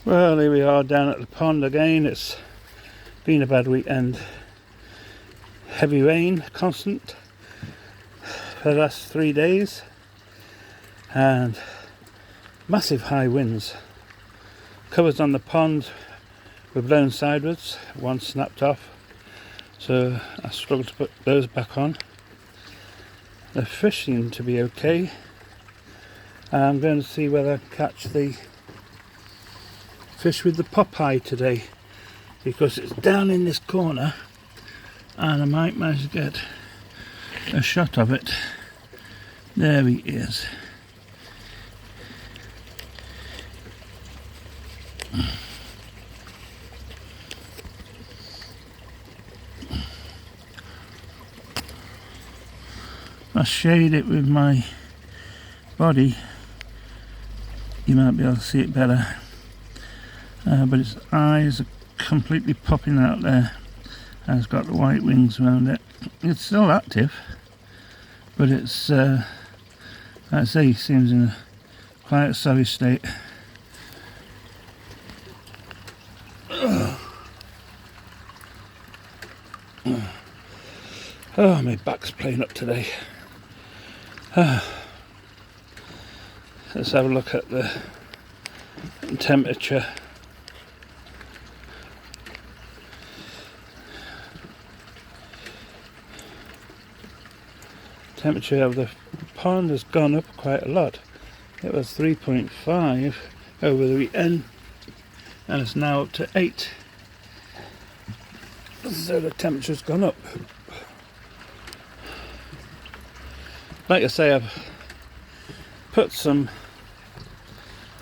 Well, here we are down at the pond again. It's been a bad weekend. Heavy rain, constant, for the last 3 days, and massive high winds. Covers on the pond were blown sideways, one snapped off, so I struggled to put those back on. The fish seem to be okay. I'm going to see whether I can catch the fish with the Popeye today, because it's down in this corner and I might manage to get a shot of it. There he is. If I shade it with my body, you might be able to see it better. But its eyes are completely popping out there, and it's got the white wings around it. It's still active, but it's, like I say, seems in quite a sorry state. Oh, my back's playing up today. Let's have a look at the temperature. Temperature of the pond has gone up quite a lot. It was 3.5 over the weekend and it's now up to 8. So the temperature's gone up. Like I say, I've put some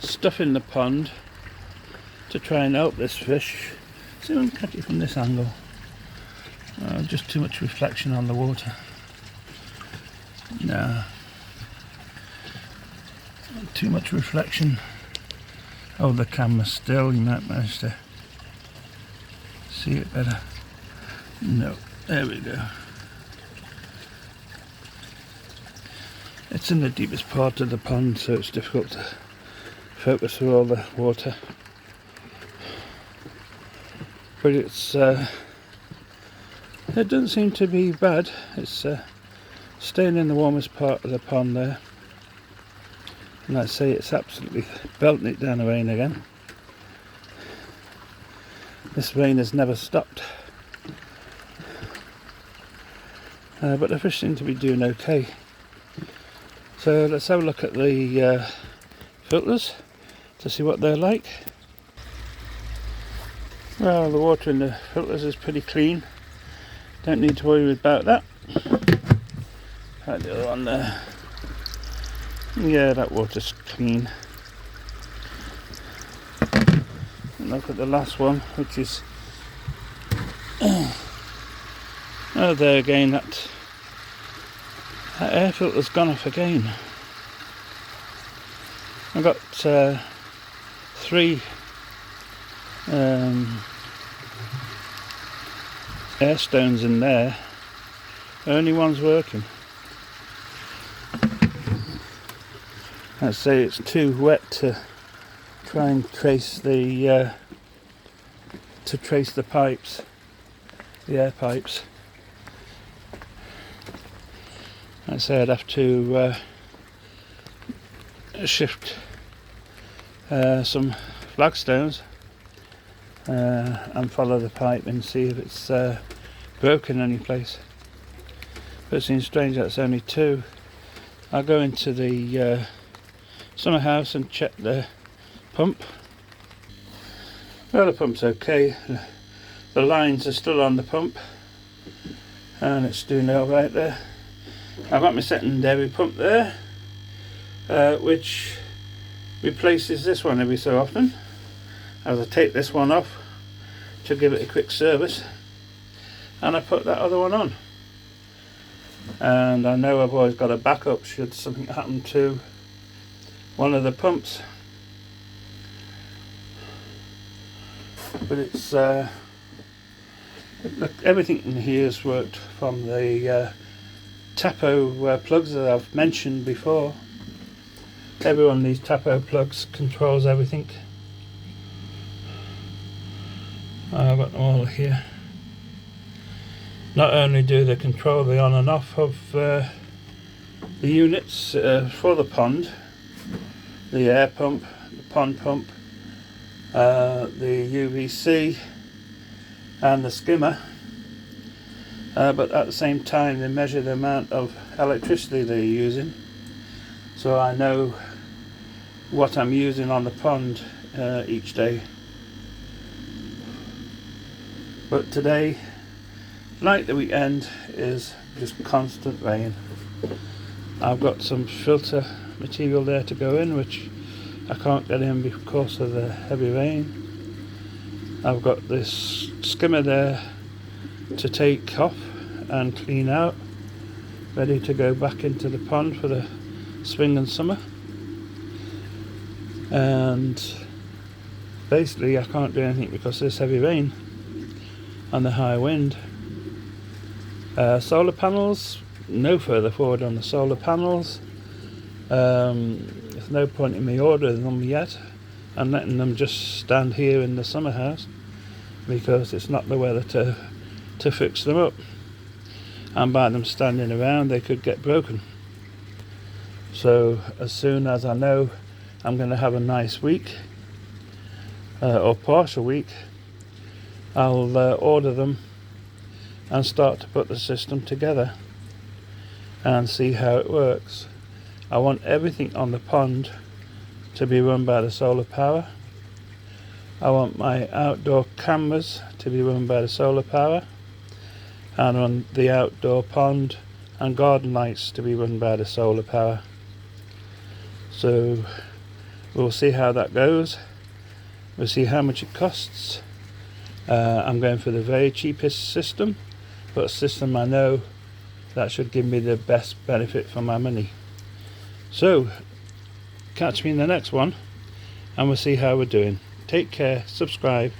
stuff in the pond to try and help this fish. See if I can catch it from this angle. Just too much reflection on the water. No, too much reflection. Oh, the camera still, you might manage to see it better. No, there we go. It's in the deepest part of the pond, so it's difficult to focus through all the water. But it's it doesn't seem to be bad. It's staying in the warmest part of the pond there, and I say it's absolutely belting it down the rain again. This rain has never stopped, but the fish seem to be doing okay. So let's have a look at the filters to see what they're like. Well, the water in the filters is pretty clean, don't need to worry about that. The other one there. Yeah, that water's clean. And look at the last one, which is oh, there again, that air filter's gone off again. I've got 3 air stones in there. Only one's working. I'd say it's too wet to try and trace the pipes, the air pipes. I'd say I'd have to shift some flagstones and follow the pipe and see if it's broken any place. But it seems strange that it's only 2. I'll go into the summer house and check the pump. Well, the pump's okay. The lines are still on the pump and it's doing alright there. I've got my secondary pump there, which replaces this one every so often, as I take this one off to give it a quick service and I put that other one on. And I know I've always got a backup should something happen to one of the pumps. But it's look, everything in here has worked, from the tapo plugs that I've mentioned before. Every one of these tapo plugs controls everything. I've got them all here. Not only do they control the on and off of the units for the pond, the air pump, the pond pump, the UVC and the skimmer, but at the same time they measure the amount of electricity they're using, so I know what I'm using on the pond each day. But today, like the weekend, is just constant rain. I've got some filter material there to go in, which I can't get in because of the heavy rain. I've got this skimmer there to take off and clean out, ready to go back into the pond for the spring and summer. And basically I can't do anything because of this heavy rain and the high wind. Solar panels, no further forward on the solar panels. There's no point in me ordering them yet and letting them just stand here in the summer house, because it's not the weather to fix them up, and by them standing around they could get broken. So as soon as I know I'm going to have a nice week or partial week, I'll order them and start to put the system together and see how it works. I want everything on the pond to be run by the solar power. I want my outdoor cameras to be run by the solar power, and on the outdoor pond and garden lights to be run by the solar power. So we'll see how that goes. We'll see how much it costs. I'm going for the very cheapest system, but a system I know that should give me the best benefit for my money. So catch me in the next one and we'll see how we're doing. Take care, subscribe.